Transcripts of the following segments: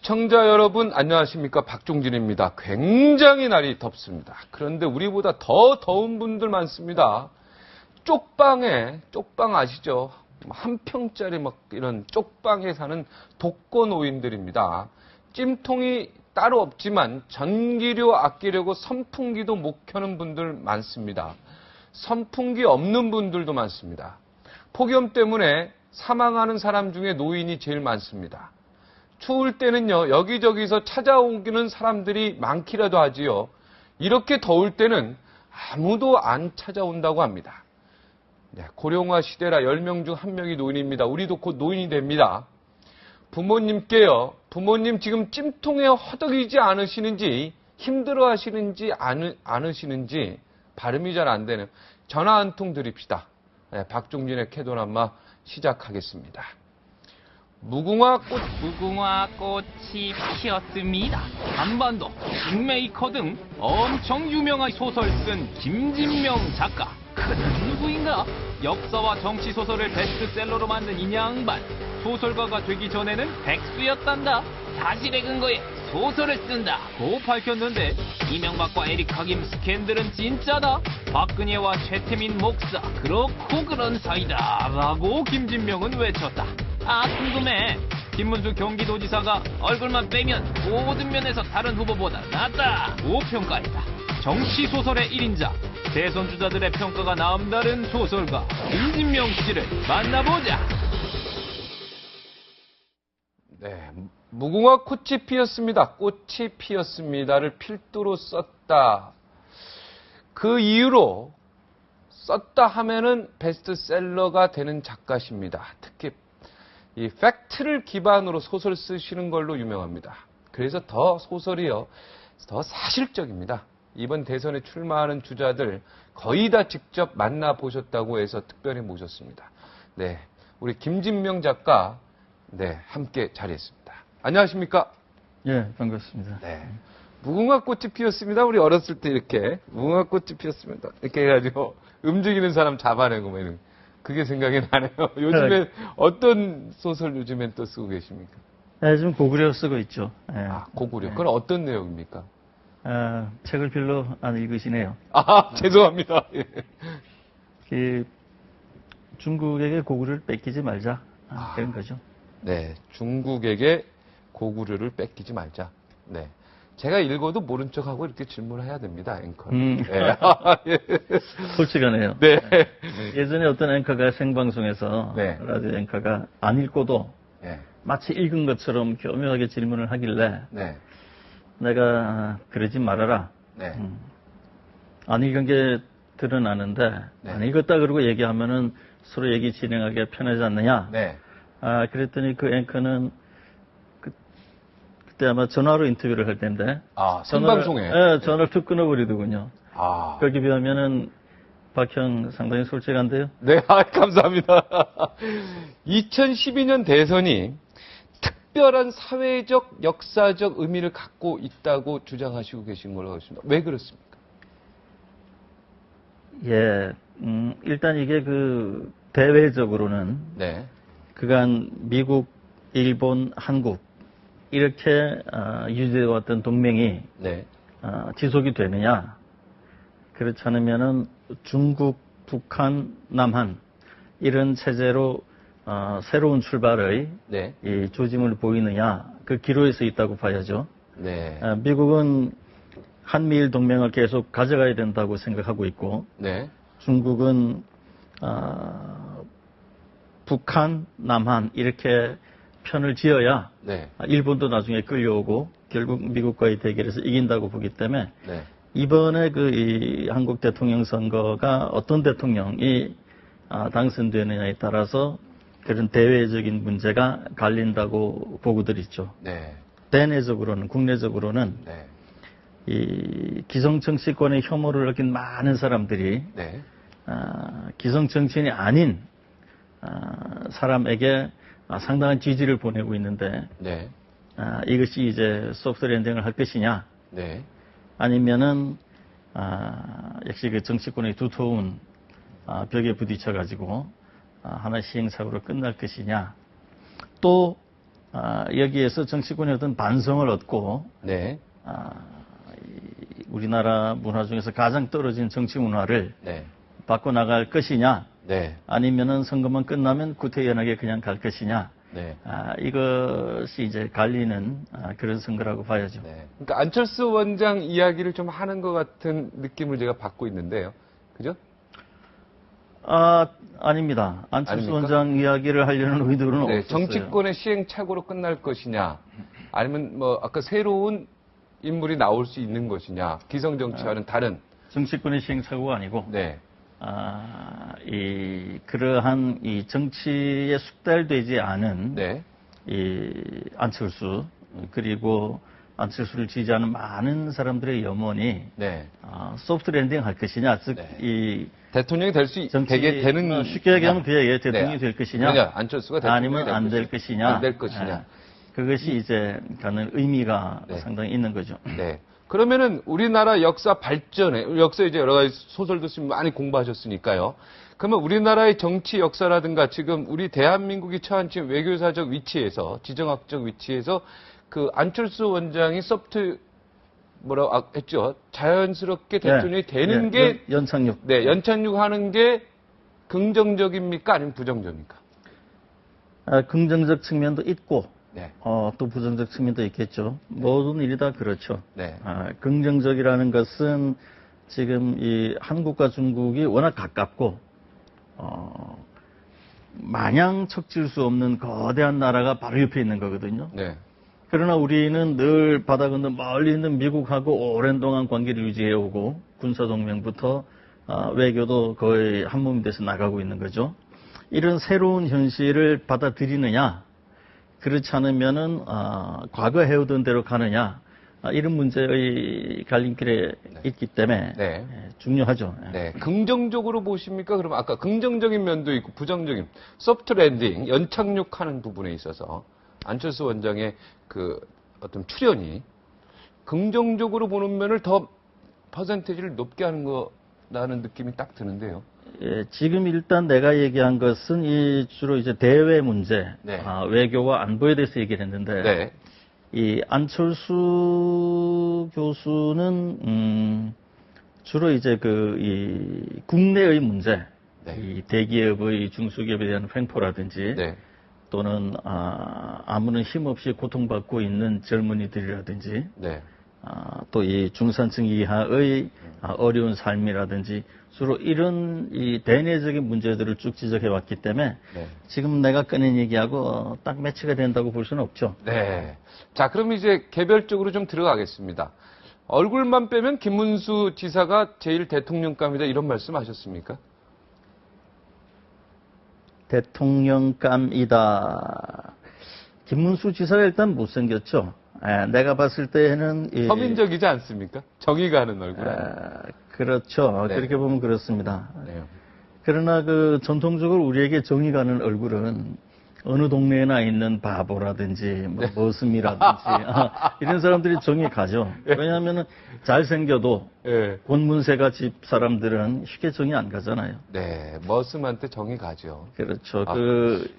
시청자 여러분 안녕하십니까, 박종진입니다. 굉장히 날이 덥습니다. 그런데 우리보다 더 더운 분들 많습니다. 쪽방 아시죠? 한 평짜리 막 이런 쪽방에 사는 독거노인들입니다. 찜통이 따로 없지만 전기료 아끼려고 선풍기도 못 켜는 분들 많습니다. 선풍기 없는 분들도 많습니다. 폭염 때문에 사망하는 사람 중에 노인이 제일 많습니다. 추울 때는요, 여기저기서 찾아오기는 사람들이 많기라도 하지요. 이렇게 더울 때는 아무도 안 찾아온다고 합니다. 네, 고령화 시대라 10명 중 1명이 노인입니다. 우리도 곧 노인이 됩니다. 부모님께요, 부모님 지금 찜통에 허덕이지 않으시는지, 힘들어 하시는지 않으시는지 발음이 잘 안 되는 전화 한 통 드립시다. 네, 박종진의 캐도남마 시작하겠습니다. 무궁화 꽃이 피었습니다. 한반도, 킹메이커 등 엄청 유명한 소설 쓴 김진명 작가. 그는 누구인가? 역사와 정치 소설을 베스트셀러로 만든 이 양반. 소설가가 되기 전에는 백수였단다. 사실의 근거에 소설을 쓴다고 밝혔는데, 이명박과 에리카 김 스캔들은 진짜다. 박근혜와 최태민 목사 그렇고 그런 사이다 라고 김진명은 외쳤다. 아, 궁금해. 김문수 경기도지사가 얼굴만 빼면 모든 면에서 다른 후보보다 낫다고 평가했다. 정치소설의 1인자, 대선 주자들의 평가가 남다른 소설가 김진명 씨를 만나보자. 네, 무궁화 꽃이 피었습니다. 꽃이 피었습니다를 필두로 썼다. 그 이유로 썼다 하면은 베스트셀러가 되는 작가십니다. 특히 이 팩트를 기반으로 소설 쓰시는 걸로 유명합니다. 그래서 더 소설이요, 더 사실적입니다. 이번 대선에 출마하는 주자들 거의 다 직접 만나보셨다고 해서 특별히 모셨습니다. 네, 우리 김진명 작가, 네, 함께 자리했습니다. 안녕하십니까? 예, 반갑습니다. 네. 무궁화 꽃이 피었습니다. 우리 어렸을 때 이렇게 무궁화 꽃이 피었습니다. 이렇게 해가지고 움직이는 사람 잡아내고 뭐 이런, 그게 생각이 나네요. 요즘에 어떤 소설 요즘엔 또 쓰고 계십니까? 네, 지금 고구려 쓰고 있죠. 예. 아, 고구려. 그건 어떤 내용입니까? 책을 별로 안 읽으시네요. 아, 죄송합니다. 예. 그 중국에게 고구려를 뺏기지 말자. 그런 거죠. 네, 중국에게 고구려를 뺏기지 말자. 네. 제가 읽어도 모른 척하고 이렇게 질문을 해야 됩니다, 앵커는. 네. 솔직하네요. 네. 예전에 어떤 앵커가 생방송에서, 네. 라디오 앵커가 안 읽고도 네. 마치 읽은 것처럼 교묘하게 질문을 하길래, 네. 내가 그러지 말아라. 네. 안 읽은 게 드러나는데, 네. 안 읽었다 그러고 얘기하면은 서로 얘기 진행하기 편하지 않느냐. 네. 그랬더니 그 앵커는 그때 아마 전화로 인터뷰를 할 텐데. 아, 생방송에? 네, 전화를 툭 끊어버리더군요. 아. 거기에 비하면은 박형 상당히 솔직한데요. 네, 감사합니다. 2012년 대선이 특별한 사회적, 역사적 의미를 갖고 있다고 주장하시고 계신 걸로 알겠습니다. 왜 그렇습니까? 예, 일단 이게 그 대외적으로는 네. 그간 미국, 일본, 한국 이렇게 유지해왔던 동맹이 네. 지속이 되느냐? 그렇지 않으면은 중국, 북한, 남한 이런 체제로 새로운 출발의 네. 이 조짐을 보이느냐? 그 기로에 서 있다고 봐야죠. 네. 미국은 한미일 동맹을 계속 가져가야 된다고 생각하고 있고, 네. 중국은 북한, 남한 이렇게 편을 지어야 네. 일본도 나중에 끌려오고 결국 미국과의 대결에서 이긴다고 보기 때문에 네. 이번에 이 한국 대통령 선거가 어떤 대통령이 당선되느냐에 따라서 그런 대외적인 문제가 갈린다고 보고들 있죠. 네. 대내적으로는, 국내적으로는 네. 이 기성 정치권의 혐오를 느낀 많은 사람들이 네. 기성 정치인이 아닌 사람에게 상당한 지지를 보내고 있는데, 네. 이것이 이제 소프트 랜딩을 할 것이냐, 네. 아니면은 역시 그 정치권의 두터운 벽에 부딪혀 가지고 하나 시행착오로 끝날 것이냐, 또 여기에서 정치권의 어떤 반성을 얻고 네. 우리나라 문화 중에서 가장 떨어진 정치 문화를 네. 바꿔나갈 것이냐, 네. 아니면은 선거만 끝나면 구태연하게 그냥 갈 것이냐, 네. 이것이 이제 갈리는 그런 선거라고 봐야죠. 네. 그러니까 안철수 원장 이야기를 좀 하는 것 같은 느낌을 제가 받고 있는데요. 그죠? 아닙니다. 안철수 아닙니까? 원장 이야기를 하려는 의도는 네. 없었어요. 정치권의 시행착오로 끝날 것이냐, 아니면 뭐 아까 새로운 인물이 나올 수 있는 것이냐, 기성정치와는 다른. 정치권의 시행착오가 아니고, 네. 그러한 이 정치에 숙달되지 않은 네. 이 안철수, 그리고 안철수를 지지하는 많은 사람들의 염원이 네. 소프트 랜딩 할 것이냐, 즉, 네. 이 대통령이 될 수 정치, 되게 되는. 쉽게 얘기하면 그게 대통령이 네. 될 것이냐, 그러냐, 안철수가 대통령이 아니면 안 될 것이냐, 안 될 것이냐. 그것이 이제 가는 의미가 네. 상당히 있는 거죠. 네. 그러면은 우리나라 역사 발전에, 역사 이제 여러 가지 소설도 지금 많이 공부하셨으니까요. 그러면 우리나라의 정치 역사라든가 지금 우리 대한민국이 처한 지금 외교사적 위치에서, 지정학적 위치에서 그 안철수 원장이 뭐라고 했죠? 자연스럽게 대통령이 되는 게, 연착륙. 네, 연착륙 하는 게 긍정적입니까? 아니면 부정적입니까? 긍정적 측면도 있고, 네. 또 부정적 측면도 있겠죠. 모든 일이 다 그렇죠. 네. 긍정적이라는 것은 지금 이 한국과 중국이 워낙 가깝고, 마냥 척질 수 없는 거대한 나라가 바로 옆에 있는 거거든요. 네. 그러나 우리는 늘 바다 건너 멀리 있는 미국하고 오랜 동안 관계를 유지해 오고, 군사동맹부터 외교도 거의 한 몸이 돼서 나가고 있는 거죠. 이런 새로운 현실을 받아들이느냐, 그렇지 않으면은 과거 해오던 대로 가느냐, 이런 문제의 갈림길에 있기 때문에 네. 중요하죠. 네, 긍정적으로 보십니까? 그러면 아까 긍정적인 면도 있고 부정적인 소프트 랜딩, 연착륙하는 부분에 있어서 안철수 원장의 그 어떤 출연이 긍정적으로 보는 면을 더 퍼센테이지를 높게 하는 거라는 느낌이 딱 드는데요. 예, 지금 일단 내가 얘기한 것은 주로 이제 대외 문제, 네. 외교와 안보에 대해서 얘기를 했는데, 네. 이 안철수 교수는 주로 이제 이 국내의 문제, 네. 이 대기업의 중소기업에 대한 횡포라든지, 네. 또는 아무런 힘없이 고통받고 있는 젊은이들이라든지, 네. 또 이 중산층 이하의 어려운 삶이라든지 주로 이런 이 대내적인 문제들을 쭉 지적해 왔기 때문에 네. 지금 내가 꺼낸 얘기하고 딱 매치가 된다고 볼 수는 없죠. 네. 자, 그럼 이제 개별적으로 좀 들어가겠습니다. 얼굴만 빼면 김문수 지사가 제일 대통령감이다 이런 말씀 하셨습니까? 대통령감이다. 김문수 지사가 일단 못생겼죠. 내가 봤을 때는 서민적이지 않습니까? 정의가 하는 얼굴. 그렇죠. 네. 그렇게 보면 그렇습니다. 네. 그러나 전통적으로 우리에게 정이 가는 얼굴은 어느 동네에나 있는 바보라든지 머슴이라든지 이런 사람들이 정이 가죠. 왜냐하면 잘생겨도 네. 권문세가 집 사람들은 쉽게 정이 안 가잖아요. 네, 머슴한테 정이 가죠. 그렇죠.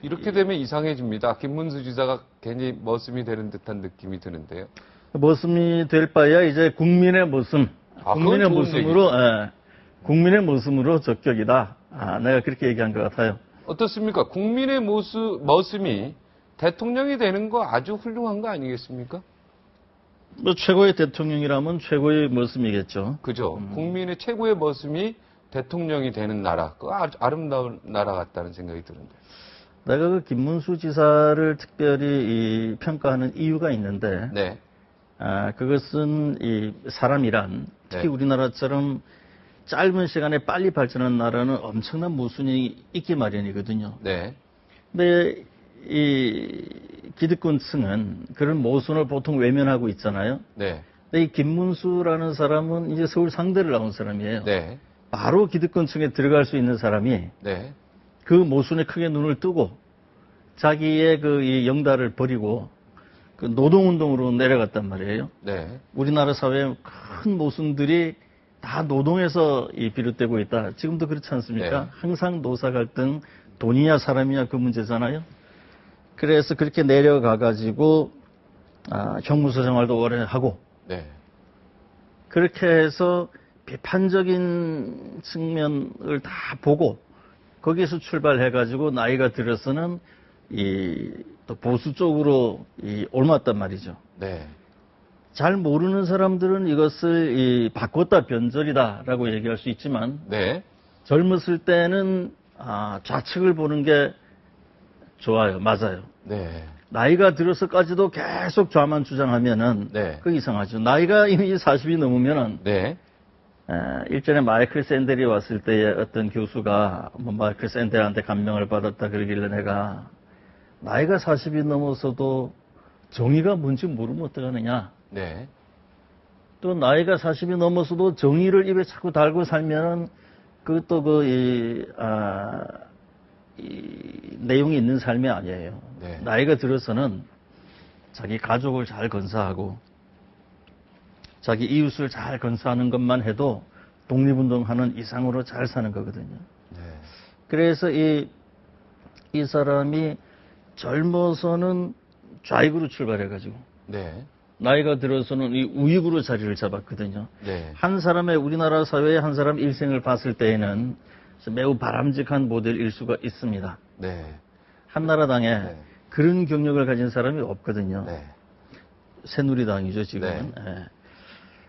이렇게 되면 이상해집니다. 김문수 지사가 괜히 머슴이 되는 듯한 느낌이 드는데요. 머슴이 될 바야 이제 국민의 머슴, 국민의 그건 좋은 머슴으로, 국민의 머슴으로 적격이다. 내가 그렇게 얘기한 것 같아요. 어떻습니까? 국민의 머슴이 대통령이 되는 거 아주 훌륭한 거 아니겠습니까? 최고의 대통령이라면 최고의 머슴이겠죠. 그죠. 국민의 최고의 머슴이 대통령이 되는 나라, 그 아주 아름다운 나라 같다는 생각이 드는데. 내가 그 김문수 지사를 특별히 평가하는 이유가 있는데, 네. 그것은 이 사람이란 특히 네. 우리나라처럼 짧은 시간에 빨리 발전한 나라는 엄청난 모순이 있기 마련이거든요. 네. 근데 이 기득권층은 그런 모순을 보통 외면하고 있잖아요. 네. 근데 이 김문수라는 사람은 이제 서울 상대를 나온 사람이에요. 네. 바로 기득권층에 들어갈 수 있는 사람이 네. 그 모순에 크게 눈을 뜨고 자기의 이 영달을 버리고 그 노동운동으로 내려갔단 말이에요. 네. 우리나라 사회의 큰 모순들이 다 노동에서 비롯되고 있다. 지금도 그렇지 않습니까? 네. 항상 노사 갈등, 돈이냐 사람이냐 그 문제잖아요. 그래서 그렇게 내려가가지고, 형무소 생활도 오래 하고, 네. 그렇게 해서 비판적인 측면을 다 보고, 거기서 출발해가지고 나이가 들어서는 또 보수 쪽으로 옮았단 말이죠. 네. 잘 모르는 사람들은 이것을 바꿨다 변절이다라고 얘기할 수 있지만, 네. 젊었을 때는 좌측을 보는 게 좋아요. 맞아요. 네. 나이가 들어서까지도 계속 좌만 주장하면은 네. 그 이상하죠. 나이가 이미 40이 넘으면은 네. 일전에 마이클 샌델이 왔을 때에 어떤 교수가 마이클 샌델한테 감명을 받았다 그러길래 내가 나이가 40이 넘어서도 정의가 뭔지 모르면 어떡하느냐. 네. 또 나이가 40이 넘어서도 정의를 입에 자꾸 달고 살면은 그것도 내용이 있는 삶이 아니에요. 네. 나이가 들어서는 자기 가족을 잘 건사하고 자기 이웃을 잘 건사하는 것만 해도 독립운동하는 이상으로 잘 사는 거거든요. 네. 그래서 이 사람이 젊어서는 좌익으로 출발해가지고 네. 나이가 들어서는 이 우익으로 자리를 잡았거든요. 네. 한 사람의 우리나라 사회의 한 사람 일생을 봤을 때에는 매우 바람직한 모델일 수가 있습니다. 네. 한나라당에 네. 그런 경력을 가진 사람이 없거든요. 네. 새누리당이죠, 지금은. 네. 예.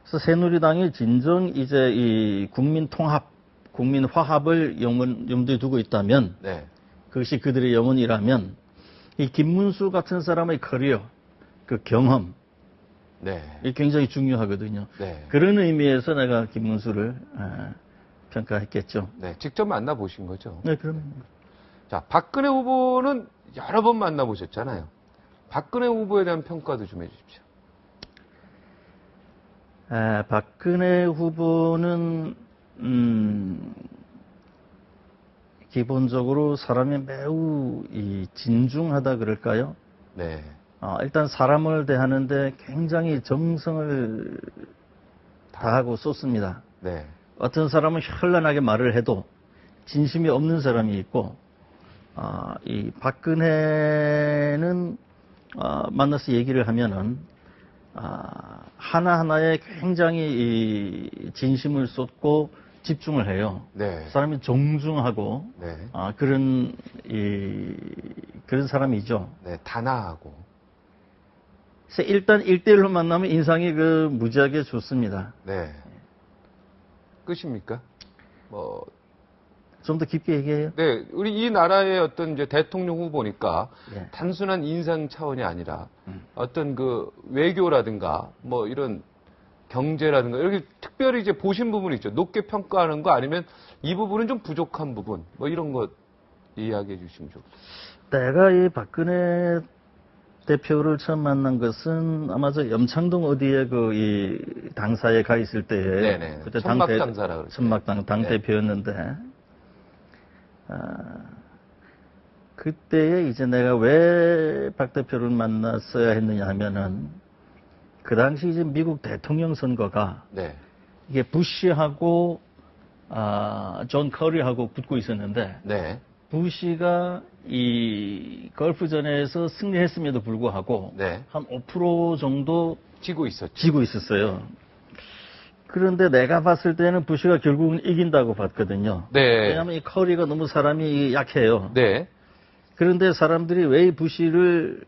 그래서 새누리당이 진정 이제 이 국민 통합, 국민 화합을 염두에 두고 있다면, 네. 그것이 그들의 영혼이라면, 이 김문수 같은 사람의 커리어, 그 경험, 네. 이 굉장히 중요하거든요. 네. 그런 의미에서 내가 김문수를 평가했겠죠. 네. 직접 만나보신 거죠? 네, 그럼. 자, 박근혜 후보는 여러 번 만나보셨잖아요. 박근혜 후보에 대한 평가도 좀 해주십시오. 박근혜 후보는 기본적으로 사람이 매우 진중하다 그럴까요? 네. 일단 사람을 대하는데 굉장히 정성을 다하고 쏟습니다. 네. 어떤 사람은 현란하게 말을 해도 진심이 없는 사람이 있고, 이 박근혜는 만나서 얘기를 하면은 하나하나에 굉장히 이 진심을 쏟고 집중을 해요. 네. 사람이 정중하고 네. 그런 사람이죠. 네. 단아하고. 그래서 일단 1대1로 만나면 인상이 무지하게 좋습니다. 네. 끝입니까? 좀 더 깊게 얘기해요. 네, 우리 이 나라의 어떤 이제 대통령 후보니까 예. 단순한 인상 차원이 아니라 어떤 그 외교라든가 뭐 이런 경제라든가 이렇게 특별히 이제 보신 부분이 있죠. 높게 평가하는 거 아니면 이 부분은 좀 부족한 부분 뭐 이런 것 이야기해 주시면 좋겠습니다. 내가 이 박근혜 대표를 처음 만난 것은 아마 저 염창동 어디에 이 당사에 가 있을 때에 네네. 그때 천막당사라 그러죠. 천막당 당 네. 대표였는데 그때에 이제 내가 왜 박 대표를 만났어야 했느냐 하면은 그 당시 이제 미국 대통령 선거가 네. 이게 부시하고 존 커리하고 붙고 있었는데 네. 부시가 이 걸프전에서 승리했음에도 불구하고 네. 한 5% 정도 지고 있었죠. 지고 있었어요. 그런데 내가 봤을 때는 부시가 결국은 이긴다고 봤거든요. 네. 왜냐하면 이 커리가 너무 사람이 약해요. 네. 그런데 사람들이 왜 이 부시를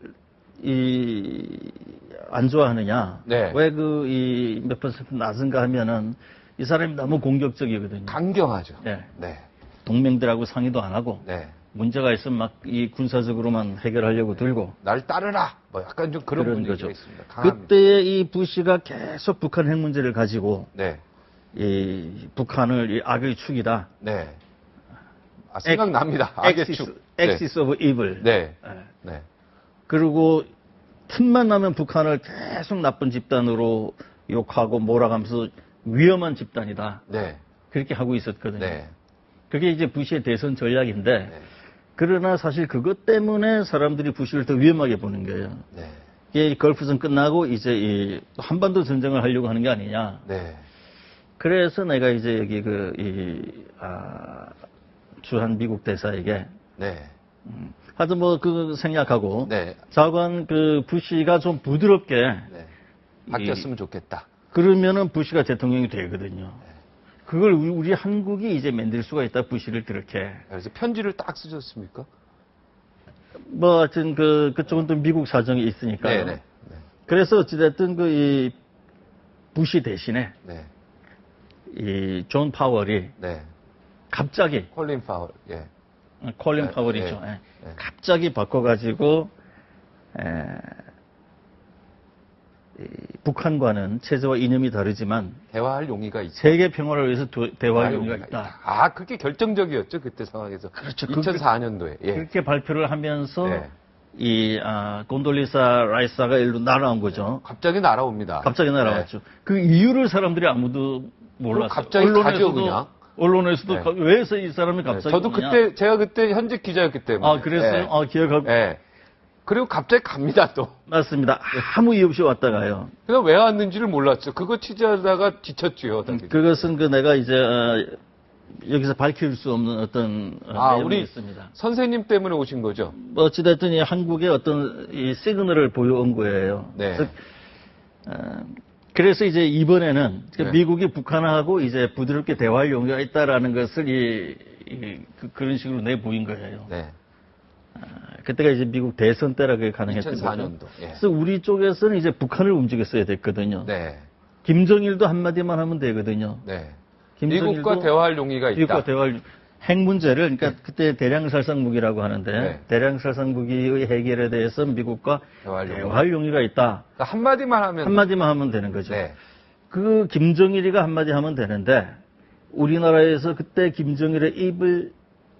안 좋아하느냐? 네. 왜 몇 퍼센트 낮은가 하면은 이 사람이 너무 공격적이거든요. 강경하죠. 네. 네. 동맹들하고 상의도 안 하고 네. 문제가 있으면 막 이 군사적으로만 해결하려고 들고 날 따르라. 뭐 약간 좀 그런 분위기가 거죠. 있습니다. 강합니다. 그때에 이 부시가 계속 북한 핵 문제를 가지고 네. 이 북한을 이 악의 축이다. 네. 생각납니다. 악의 축. Axis of evil. 네. 예. 네. 그리고 틈만 나면 북한을 계속 나쁜 집단으로 욕하고 몰아가면서 위험한 집단이다. 네. 그렇게 하고 있었거든요. 네. 그게 이제 부시의 대선 전략인데 네. 그러나 사실 그것 때문에 사람들이 부시를 더 위험하게 보는 거예요. 네. 이게 걸프전 끝나고 이제 이 한반도 전쟁을 하려고 하는 게 아니냐. 네. 그래서 내가 이제 여기 주한 미국 대사에게 네. 하여튼 뭐 그 생략하고 네. 자관 그 부시가 좀 부드럽게 네. 바뀌었으면 좋겠다. 그러면은 부시가 대통령이 되거든요. 그걸 우리 한국이 이제 만들 수가 있다. 부시를 그렇게. 그래서 편지를 딱 쓰셨습니까? 뭐 하여튼 그쪽은 또 미국 사정이 있으니까요. 네네. 네. 그래서 어찌됐든 이 부시 대신에 네. 이 존 파월이 네. 갑자기 콜린 파월. 예. 콜린 네, 파월이죠. 네, 예. 네. 갑자기 바꿔가지고 북한과는 체제와 이념이 다르지만 대화할 용의가 있다. 세계 평화를 위해서 대화할 용의가 있다. 아, 그게 결정적이었죠. 그때 상황에서. 그렇죠. 2004년도에. 예. 그렇게 발표를 하면서 네. 이 곤돌리사 라이사가 일로 날아온 거죠. 갑자기 날아옵니다. 갑자기 날아왔죠. 그 이유를 사람들이 아무도 몰랐어요. 갑자기 가죠, 그냥. 언론에서도 네. 왜 이 사람이 네. 갑자기 저도 오냐. 그때, 제가 그때 현직 기자였기 때문에. 아, 그랬어요? 예. 아, 기억하고. 예. 그리고 갑자기 갑니다, 또. 맞습니다. 아무 이유 없이 왔다 가요. 그냥 왜 왔는지를 몰랐죠. 그거 취재하다가 지쳤죠. 당연히. 그것은 내가 이제 여기서 밝힐 수 없는 어떤 내용이 우리 있습니다. 선생님 때문에 오신 거죠? 뭐 어찌됐든 이 한국의 어떤 이 시그널을 보여온 거예요. 네. 그래서 이제 이번에는 네. 미국이 북한하고 이제 부드럽게 대화할 용의가 있다라는 것을 그런 식으로 내보인 거예요. 네. 그때가 이제 미국 대선 때라 그게 가능했던 2004년도. 거죠. 예. 그래서 우리 쪽에서는 이제 북한을 움직였어야 됐거든요. 네. 김정일도 한마디만 하면 되거든요. 네. 김정일도 미국과 대화할 용의가 있다. 미국과 대화할 핵 문제를 그러니까 그때 대량살상 무기라고 하는데 네. 대량살상 무기의 해결에 대해서 미국과 대화할 용의가 있다. 그러니까 한마디만 하면. 한마디만 하면 되는 거죠. 네. 그 김정일이가 한마디 하면 되는데 우리나라에서 그때 김정일의 입을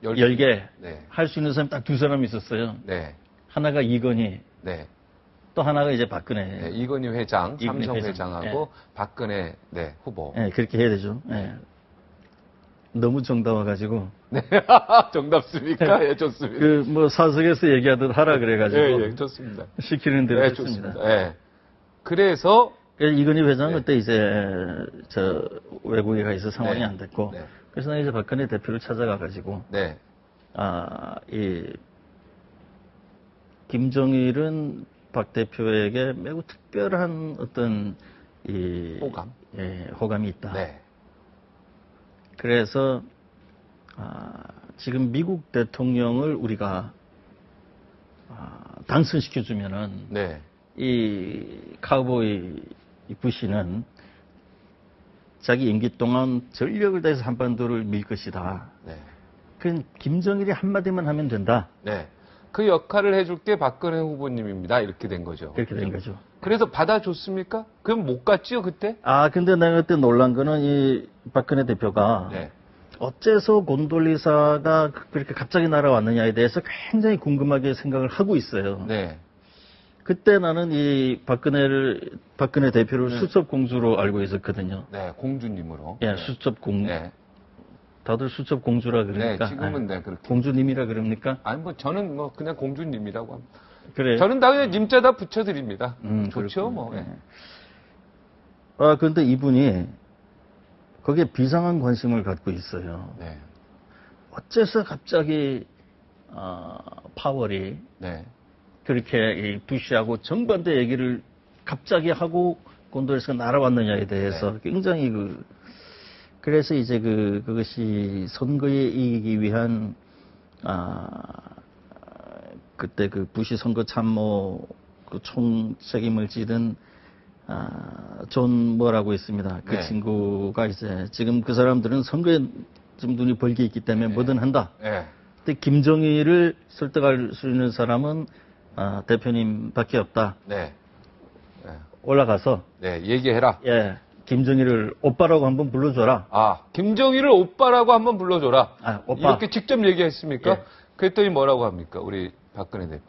열게 네. 할 수 있는 사람이 딱 두 사람이 있었어요. 네. 하나가 이건희, 네. 또 하나가 이제 박근혜. 네. 이건희 회장, 이건희 삼성 회장. 회장하고 박근혜 후보. 네, 그렇게 해야 되죠. 네. 너무 정다워가지고. 네. 정답습니까? 예, 좋습니다. 뭐 사석에서 얘기하듯 하라 그래가지고. 예, 좋습니다. 시키는 대로 네, 했습니다. 좋습니다. 예. 그래서 이건희 회장은 네. 그때 이제 외국에 가 있어 상황이 네. 안 됐고. 네. 그래서 나 이제 박근혜 대표를 찾아가가지고. 네. 김정일은 박 대표에게 매우 특별한 어떤 호감. 호감이 있다. 네. 그래서 지금 미국 대통령을 우리가 당선시켜주면은 네. 이 카우보이 부시는 자기 임기 동안 전력을 다해서 한반도를 밀 것이다. 네. 그 김정일이 한마디만 하면 된다. 네. 그 역할을 해줄 게 박근혜 후보님입니다. 이렇게 된 거죠. 그렇게 된 거죠. 그래서 받아줬습니까? 그럼 못 갔지요, 그때? 근데 내가 그때 놀란 거는 이 박근혜 대표가 네. 어째서 곤돌리사가 그렇게 갑자기 날아왔느냐에 대해서 굉장히 궁금하게 생각을 하고 있어요. 네. 그때 나는 이 박근혜 대표를 수첩 공주로 알고 있었거든요. 네, 공주님으로. 예, 수첩 공주. 네. 다들 수첩 공주라 그러니까. 네, 지금은 네, 그렇게. 공주님이라 그럽니까? 아니, 저는 그냥 공주님이라고 합니다. 그래. 저는 다 그냥 님자다 붙여드립니다. 좋죠, 그렇군요. 뭐. 예. 근데 이분이 거기에 비상한 관심을 갖고 있어요. 네. 어째서 갑자기, 파월이 네. 그렇게 이 부시하고 정반대 얘기를 갑자기 하고 곤돌리사가 날아왔느냐에 대해서 굉장히 그래서 이제 그것이 선거에 이기기 위한, 그때 부시 선거 참모 총 책임을 지던, 존 뭐라고 있습니다. 그 네. 친구가 이제 지금 그 사람들은 선거에 좀 눈이 벌게 있기 때문에 뭐든 한다. 네. 근데 김정일을 설득할 수 있는 사람은 대표님밖에 없다. 네. 네. 올라가서 네, 얘기해라. 김정일을 오빠라고 한번 불러줘라. 김정일을 오빠라고 한번 불러줘라. 오빠. 이렇게 직접 얘기했습니까? 예. 그랬더니 뭐라고 합니까? 우리 박근혜 대표.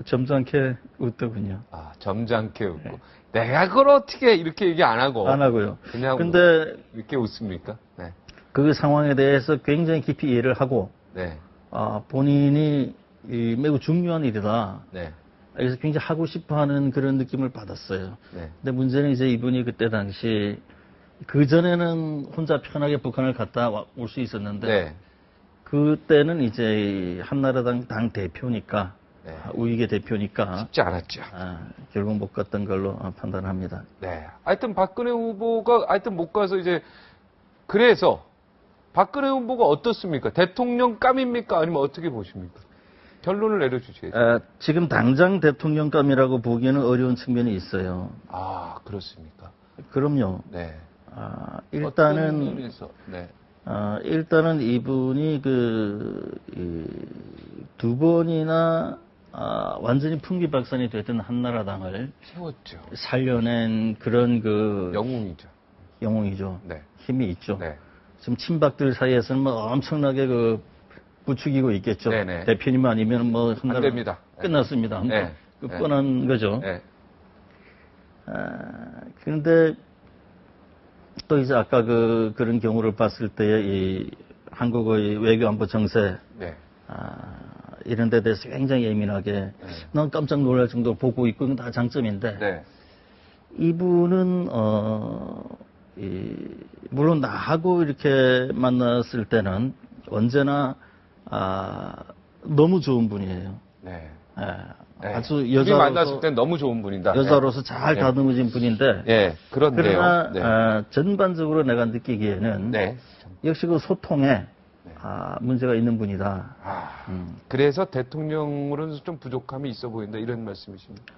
점잖게 웃더군요. 점잖게 웃고. 내가 그걸 어떻게 이렇게 얘기 안 하고. 안 하고요. 그냥 근데 이렇게 웃습니까? 네. 그 상황에 대해서 굉장히 깊이 이해를 하고, 네. 본인이 매우 중요한 일이다. 네. 그래서 굉장히 하고 싶어 하는 그런 느낌을 받았어요. 네. 근데 문제는 이제 이분이 그때 당시, 그전에는 혼자 편하게 북한을 갔다 올 수 있었는데, 네. 그때는 이제 한나라당 당 대표니까, 네. 우익의 대표니까, 쉽지 않았죠. 결국 못 갔던 걸로 판단합니다. 네. 하여튼 박근혜 후보가 하여튼 못 가서 이제 그래서 박근혜 후보가 어떻습니까? 대통령감입니까? 아니면 어떻게 보십니까? 결론을 내려주셔야죠. 지금 당장 대통령감이라고 보기에는 어려운 측면이 있어요. 아, 그렇습니까? 그럼요. 네. 어떤 일단은, 면에서, 네. 일단은 이분이 두 번이나, 완전히 풍비박산이 됐던 한나라당을 세웠죠. 살려낸 그런 영웅이죠. 영웅이죠. 네. 힘이 있죠. 네. 지금 친박들 사이에서는 뭐 엄청나게 부추기고 있겠죠. 네네. 대표님 아니면 뭐 안 한나라 됩니다. 끝났습니다. 네. 뻔한 거죠. 네. 그런데 또 이제 아까 그런 경우를 봤을 때의 이 한국의 외교안보 정세 네. 이런 데 대해서 굉장히 예민하게 난 깜짝 놀랄 정도로 보고 있고 이건 다 장점인데 네. 이분은 물론 나하고 이렇게 만났을 때는 언제나 너무 좋은 분이에요. 네. 네. 아주 둘이 여자로서 만났을 땐 너무 좋은 분이다. 여자로서 잘 네. 다듬어진 분인데 예, 그런데요. 그러나 네. 전반적으로 내가 느끼기에는 네. 역시 그 소통에 문제가 있는 분이다. 그래서 대통령으로는 좀 부족함이 있어 보인다 이런 말씀이십니까?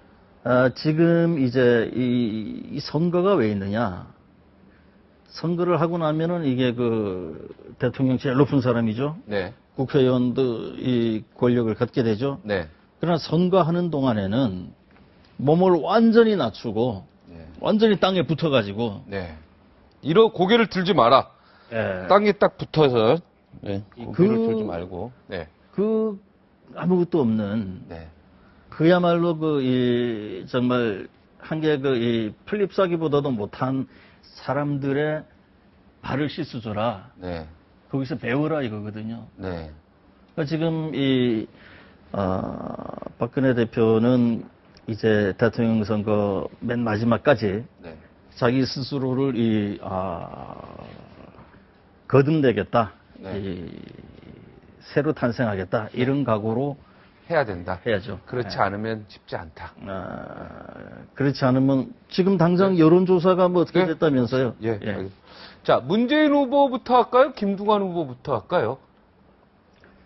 지금 이제 이 선거가 왜 있느냐? 선거를 하고 나면은 이게 대통령 제일 높은 사람이죠. 네. 국회의원도 이 권력을 갖게 되죠. 네. 그러나 선거하는 동안에는 몸을 완전히 낮추고 네. 완전히 땅에 붙어가지고 네. 고개를 들지 마라. 땅에 딱 붙어서 고개를 들지 말고. 네. 아무것도 없는 네. 그야말로 정말 한개 이 플립사기보다도 못한 사람들의 발을 씻어줘라. 네. 거기서 배우라 이거거든요. 네. 그러니까 지금 박근혜 대표는 이제 대통령 선거 맨 마지막까지 네. 자기 스스로를 거듭내겠다. 네. 새로 탄생하겠다. 이런 각오로 해야 된다. 해야죠. 그렇지 않으면 쉽지 않다. 그렇지 않으면 지금 당장 여론조사가 뭐 어떻게 네. 됐다면서요? 예. 알겠습니다. 자, 문재인 후보부터 할까요? 김두관 후보부터 할까요?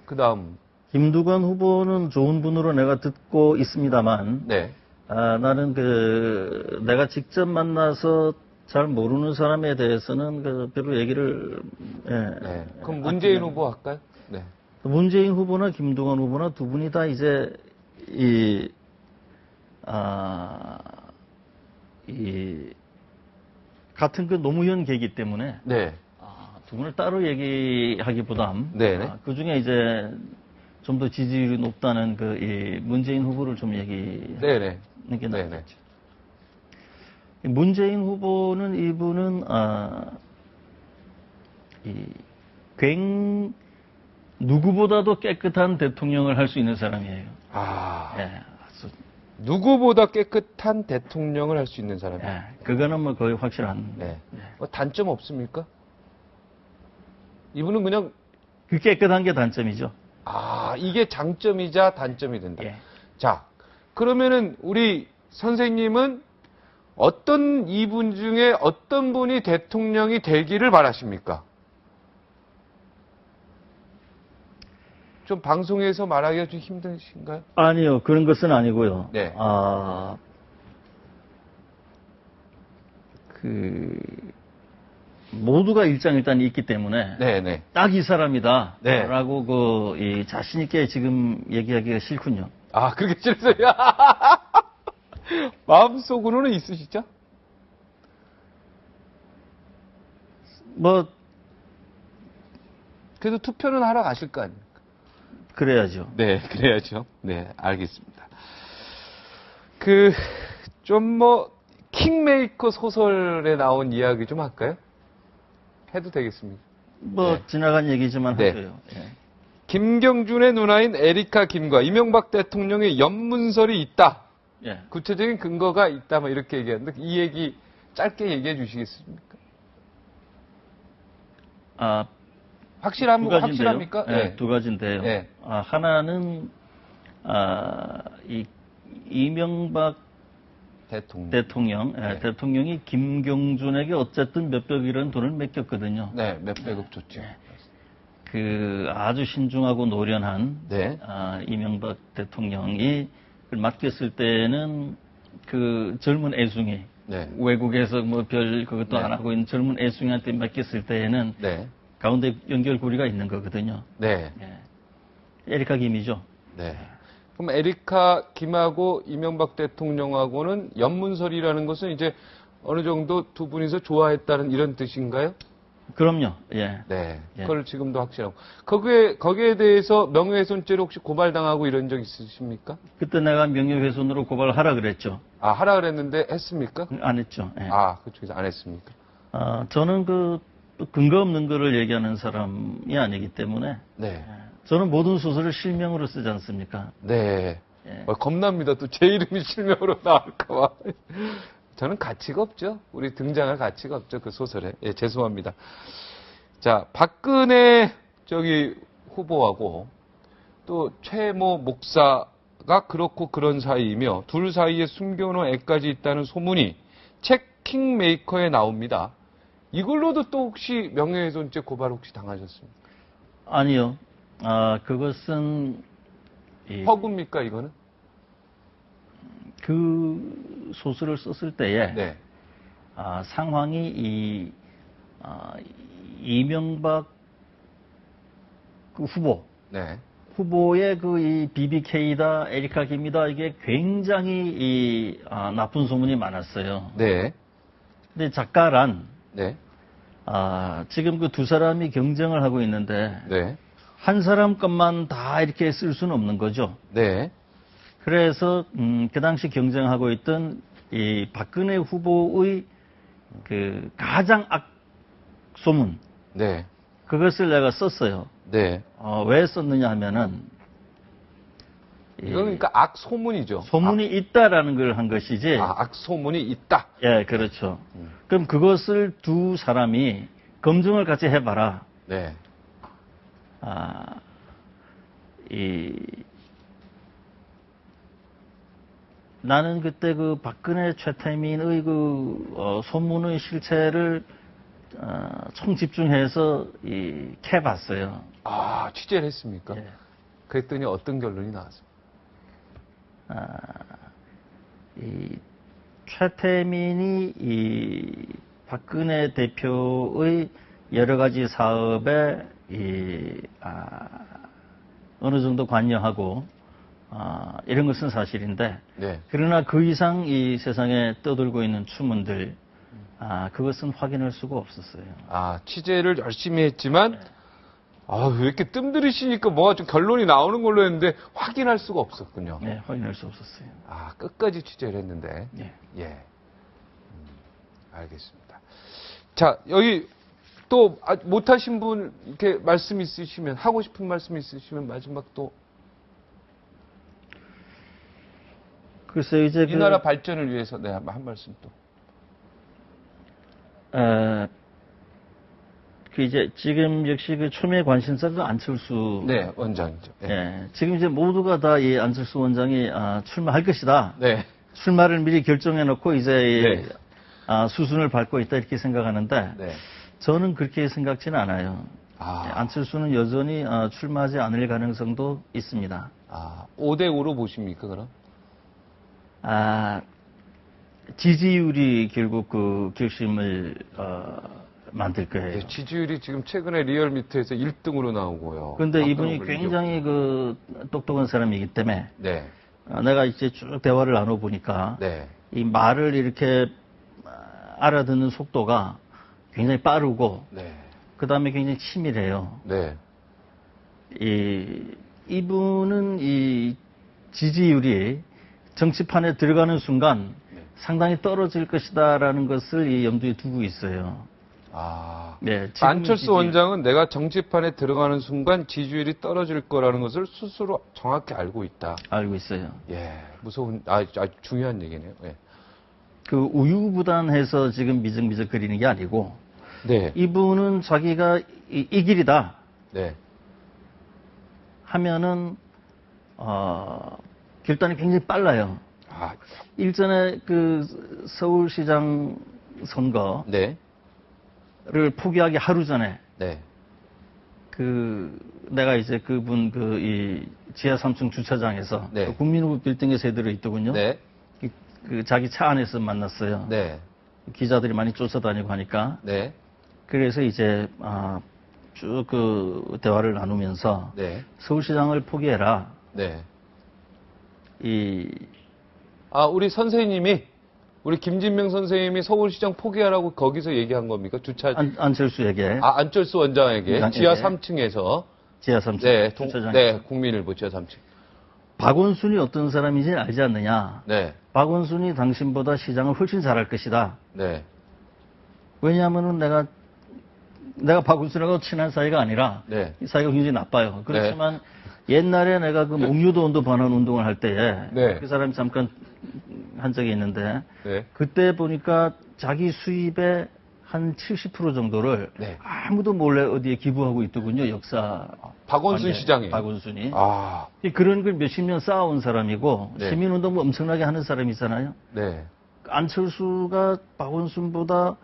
그 다음. 김두관 후보는 좋은 분으로 내가 듣고 있습니다만, 네. 나는 내가 직접 만나서 잘 모르는 사람에 대해서는 별로 얘기를, 네. 그럼 문재인 후보 할까요? 네. 문재인 후보나 김두관 후보나 두 분이 다 이제, 같은 노무현 계기 때문에, 네. 두 분을 따로 얘기하기보단, 네네. 그 중에 이제 좀 더 지지율이 높다는 이 문재인 후보를 좀 얘기하는 네네. 게 네네. 낫겠죠. 문재인 후보는 이분은 누구보다도 깨끗한 대통령을 할 수 있는 사람이에요. 아주. 누구보다 깨끗한 대통령을 할 수 있는 사람이에요. 그거는 뭐 거의 확실한. 네. 단점 없습니까? 이분은 그냥 그 깨끗한 게 단점이죠. 이게 장점이자 단점이 된다. 예. 자, 그러면은 우리 선생님은 어떤 이분 중에 어떤 분이 대통령이 되기를 바라십니까? 좀 방송에서 말하기가 좀 힘드신가요? 아니요, 그런 것은 아니고요. 네. 모두가 일장일단이 있기 때문에 네네. 딱 이 사람이다 네. 라고 자신 있게 지금 얘기하기가 싫군요. 그게 싫어요? 마음속으로는 있으시죠? 뭐 그래도 투표는 하러 가실 거 아닙니까? 그래야죠. 네, 그래야죠. 네, 알겠습니다. 좀 킹메이커 소설에 나온 이야기 좀 할까요? 해도 되겠습니까? 네. 지나간 얘기지만 네. 하고요. 예. 김경준의 누나인 에리카 김과 이명박 대통령의 연문설이 있다. 예. 구체적인 근거가 있다. 이렇게 얘기하는데 이 얘기 짧게 얘기해 주시겠습니까? 두 가지인데요. 확실합니까? 네, 예. 두 가지인데요. 예. 하나는 이명박 대통령. 대통령이 김경준에게 어쨌든 몇백억이라는 돈을 맡겼거든요. 네, 몇백억 줬죠. 그 아주 신중하고 노련한 네. 이명박 대통령이 그걸 맡겼을 때는 그 젊은 애숭이 네. 외국에서 뭐 별 그것도 네. 안 하고 있는 젊은 애숭이한테 맡겼을 때에는 네. 가운데 연결고리가 있는 거거든요. 네. 에리카 김이죠. 네. 그럼 에리카 김하고 이명박 대통령하고는 연문설이라는 것은 이제 어느 정도 두 분이서 좋아했다는 이런 뜻인가요? 그럼요. 예. 네. 예. 그걸 지금도 확실하고. 거기에 대해서 명예훼손죄로 혹시 고발당하고 이런 적 있으십니까? 그때 내가 명예훼손으로 고발하라 그랬죠. 하라 그랬는데 했습니까? 안 했죠. 예. 그쪽에서 안 했습니까? 저는 그 근거 없는 거를 얘기하는 사람이 아니기 때문에 네. 저는 모든 소설을 실명으로 쓰지 않습니까? 네. 예. 겁납니다. 또 제 이름이 실명으로 나올까봐. 저는 가치가 없죠. 우리 등장할 가치가 없죠. 그 소설에. 예, 죄송합니다. 자, 박근혜 후보하고 또 최모 목사가 그렇고 그런 사이이며 둘 사이에 숨겨놓은 애까지 있다는 소문이 책 킹메이커에 나옵니다. 이걸로도 또 혹시 명예훼손죄 고발 혹시 당하셨습니까? 아니요. 그것은 허구입니까, 이거는? 그 소설을 썼을 때에 네. 상황이 이명박 그 네. 후보의 이 BBK다, 에리카 김이다 이게 굉장히 나쁜 소문이 많았어요. 네. 근데 작가란 네. 지금 그 두 사람이 경쟁을 하고 있는데 네. 한 사람 것만 다 이렇게 쓸 수는 없는 거죠. 네. 그래서 그 당시 경쟁하고 있던 이 박근혜 후보의 그 가장 악소문 네. 그것을 내가 썼어요. 네. 왜 썼느냐 하면은 이건 그러니까 악소문이죠. 소문이 있다라는 걸 한 것이지. 악소문이 있다. 예, 그렇죠. 그럼 그것을 두 사람이 검증을 같이 해봐라. 네. 나는 그때 그 박근혜 최태민의 소문의 실체를 총집중해서 캐봤어요. 취재를 했습니까? 예. 그랬더니 어떤 결론이 나왔습니까? 최태민이 박근혜 대표의 여러 가지 사업에 어느 정도 관여하고 이런 것은 사실인데 네. 그러나 그 이상 이 세상에 떠들고 있는 추문들 그것은 확인할 수가 없었어요. 취재를 열심히 했지만 왜 이렇게 뜸들이시니까 뭐가 좀 결론이 나오는 걸로 했는데 확인할 수가 없었군요. 네, 확인할 수 없었어요. 끝까지 취재를 했는데. 네. 예. 알겠습니다. 자, 여기 또 못하신 분 이렇게 말씀 있으시면 하고 싶은 말씀 있으시면 마지막 또 글쎄요, 이제 이 나라 발전을 위해서 한 말씀 또. 이제 지금 역시 그 초미의 관심사가 안철수. 네, 원장이죠. 네. 예, 지금 이제 모두가 다 이 안철수 원장이 출마할 것이다. 네. 출마를 미리 결정해 놓고 이제 네. 수순을 밟고 있다 이렇게 생각하는데 네. 저는 그렇게 생각지는 않아요. 안철수는 여전히 출마하지 않을 가능성도 있습니다. 5대5로 보십니까, 그럼? 지지율이 결국 그 결심을 만들 거예요. 네, 지지율이 지금 최근에 리얼미터에서 1등으로 나오고요. 그런데 이분이 굉장히 그 똑똑한 사람이기 때문에 네. 내가 이제 쭉 대화를 나눠보니까 네. 이 말을 이렇게 알아듣는 속도가 굉장히 빠르고 네. 그 다음에 굉장히 치밀해요. 네. 이분은 이 지지율이 정치판에 들어가는 순간 상당히 떨어질 것이다라는 것을 이 염두에 두고 있어요. 네, 안철수 원장은 내가 정치판에 들어가는 순간 지지율이 떨어질 거라는 것을 스스로 정확히 알고 있다. 알고 있어요. 예, 무서운, 아주 중요한 얘기네요. 예. 그 우유부단해서 지금 미적미적 거리는 게 아니고, 네. 이분은 자기가 이 길이다. 네. 하면은 결단이 굉장히 빨라요. 아, 일전에 그 서울시장 선거를 네. 포기하기 하루 전에 네. 내가 이제 그분 이 지하 3층 주차장에서 네. 그 국민의국 빌딩에 들어 있더군요. 네. 그 자기 차 안에서 만났어요. 네. 기자들이 많이 쫓아다니고 하니까. 네. 그래서 이제 쭉 그 대화를 나누면서 네. 서울시장을 포기해라. 네. 우리 선생님이, 우리 김진명 선생님이 서울시장 포기하라고 거기서 얘기한 겁니까? 안철수에게. 안철수 원장에게 지하 3층에서. 지하 3층. 네. 주차장. 네. 국민일보 지하 3층. 박원순이 어떤 사람인지 알지 않느냐. 네. 박원순이 당신보다 시장을 훨씬 잘할 것이다. 네. 왜냐하면은 내가 박원순하고 친한 사이가 아니라 네. 이 사이가 굉장히 나빠요. 그렇지만 옛날에 내가 그 목유도원도 반환 운동을 할 때에 네. 그 사람이 잠깐 한 적이 있는데 네. 그때 보니까 자기 수입의 한 70% 정도를 네. 아무도 몰래 어디에 기부하고 있더군요. 역사. 박원순 시장이. 박원순이. 아. 그런 걸 몇십 년 쌓아온 사람이고 네. 시민운동 엄청나게 하는 사람이잖아요. 네. 안철수가 박원순보다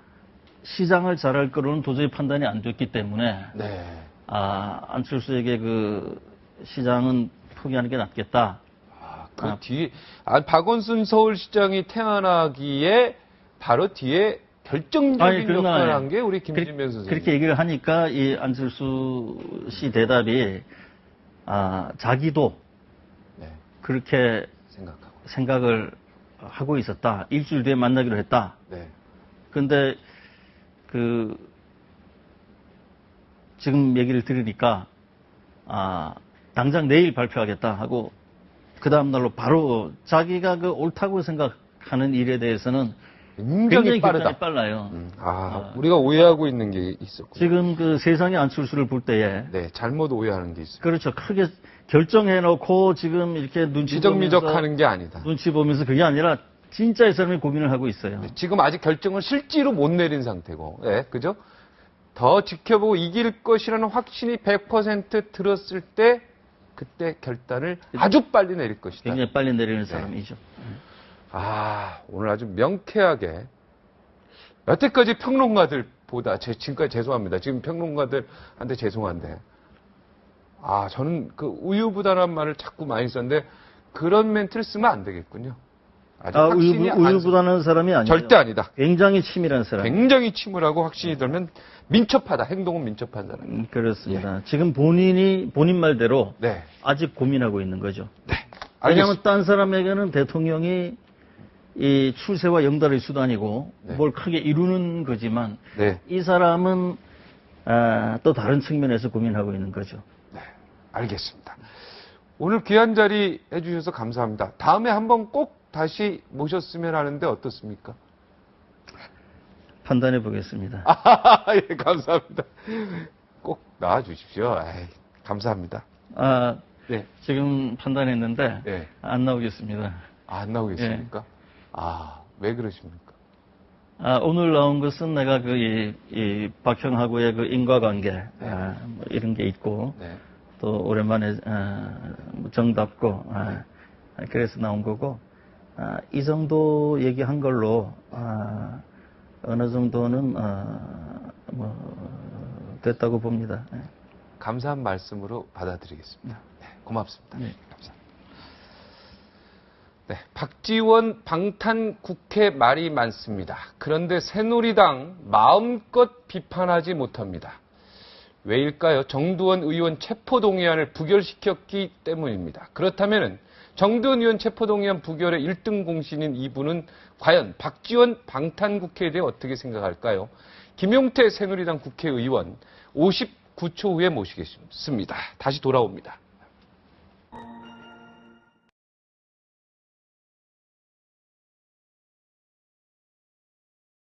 시장을 잘할 거로는 도저히 판단이 안 됐기 때문에 네. 안철수에게 그 시장은 포기하는 게 낫겠다. 그 뒤에 박원순 서울시장이 태어나기에 바로 뒤에 결정적인 그런 건 역할을 아니에요. 한 게 우리 김진명 선생님. 그렇게 얘기를 하니까 이 안철수 씨 대답이 자기도 네. 그렇게 생각하고. 생각을 하고 있었다. 일주일 뒤에 만나기로 했다. 네. 근데 지금 얘기를 들으니까 당장 내일 발표하겠다 하고 그 다음 날로 바로 자기가 그 옳다고 생각하는 일에 대해서는 굉장히 빠르다. 결단이 빨라요. 우리가 오해하고 있는 게 있었고. 지금 그 세상의 안철수를 볼 때에 네, 잘못 오해하는 게 있어요. 그렇죠. 크게 결정해놓고 지금 이렇게 미적미적하는 게 아니다. 눈치 보면서 그게 아니라 진짜 이 사람이 고민을 하고 있어요. 네, 지금 아직 결정을 실제로 못 내린 상태고, 네, 그죠? 더 지켜보고 이길 것이라는 확신이 100% 들었을 때, 그때 결단을 아주 빨리 내릴 것이다. 굉장히 빨리 내리는 사람이죠. 오늘 아주 명쾌하게, 여태까지 평론가들보다, 지금까지 죄송합니다. 지금 평론가들한테 죄송한데, 저는 그 우유부단한 말을 자꾸 많이 썼는데, 그런 멘트를 쓰면 안 되겠군요. 우유부단한 사람이 아니죠. 절대 아니다. 굉장히 치밀한 사람. 굉장히 침울하고 확신이 들면 민첩하다. 행동은 민첩한 사람. 그렇습니다. 지금 본인 말대로 네. 아직 고민하고 있는 거죠. 네. 왜냐하면 딴 사람에게는 대통령이 이 출세와 영달의 수단이고 네. 뭘 크게 이루는 거지만 네. 이 사람은 또 다른 측면에서 고민하고 있는 거죠. 네. 알겠습니다. 오늘 귀한 자리 해주셔서 감사합니다. 다음에 한번 꼭 다시 모셨으면 하는데 어떻습니까? 판단해 보겠습니다. 예, 감사합니다. 꼭 나와주십시오. 감사합니다. 네. 지금 판단했는데 네. 안 나오겠습니다. 안 나오겠습니까? 왜 그러십니까? 오늘 나온 것은 내가 이 박형하고의 그 인과관계 뭐 이런 게 있고 네. 또 오랜만에 정답고 그래서 나온 거고 이 정도 얘기한 걸로 어느 정도는 됐다고 봅니다. 네. 감사한 말씀으로 받아들이겠습니다. 네, 고맙습니다. 네. 감사합니다. 네, 박지원 방탄 국회 말이 많습니다. 그런데 새누리당 마음껏 비판하지 못합니다. 왜일까요? 정두원 의원 체포동의안을 부결시켰기 때문입니다. 그렇다면 정두원 의원 체포동의안 부결의 1등 공신인 이분은 과연 박지원 방탄국회에 대해 어떻게 생각할까요? 김용태 새누리당 국회의원 59초 후에 모시겠습니다. 다시 돌아옵니다.